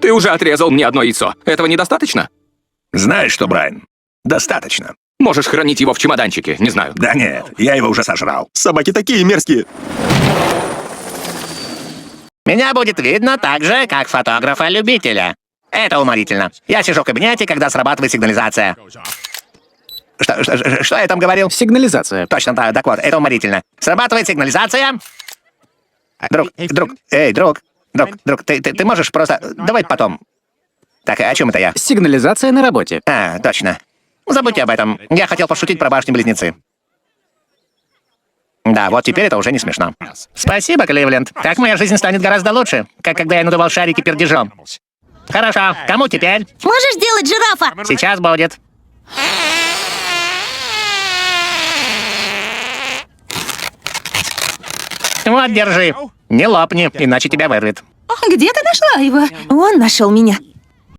Ты уже отрезал мне одно яйцо. Этого недостаточно? Знаешь что, Брайан? Достаточно. Можешь хранить его в чемоданчике, не знаю. Да нет, я его уже сожрал. Собаки такие мерзкие. Меня будет видно так же, как фотографа-любителя. Это уморительно. Я сижу в кабинете, когда срабатывает сигнализация. Что я там говорил? Сигнализация. Точно, так вот, это уморительно. Срабатывает сигнализация. Друг, ты можешь просто... Давай потом. Так, о чем это я? Сигнализация на работе. А, точно. Забудьте об этом. Я хотел пошутить про башни-близнецы. Да, вот теперь это уже не смешно. Спасибо, Кливленд. Так моя жизнь станет гораздо лучше, как когда я надувал шарики пердежом. Хорошо, кому теперь? Можешь сделать жирафа? Сейчас будет. Вот, держи. Не лопни, иначе тебя вырвет. Где ты нашла его? Он нашел меня.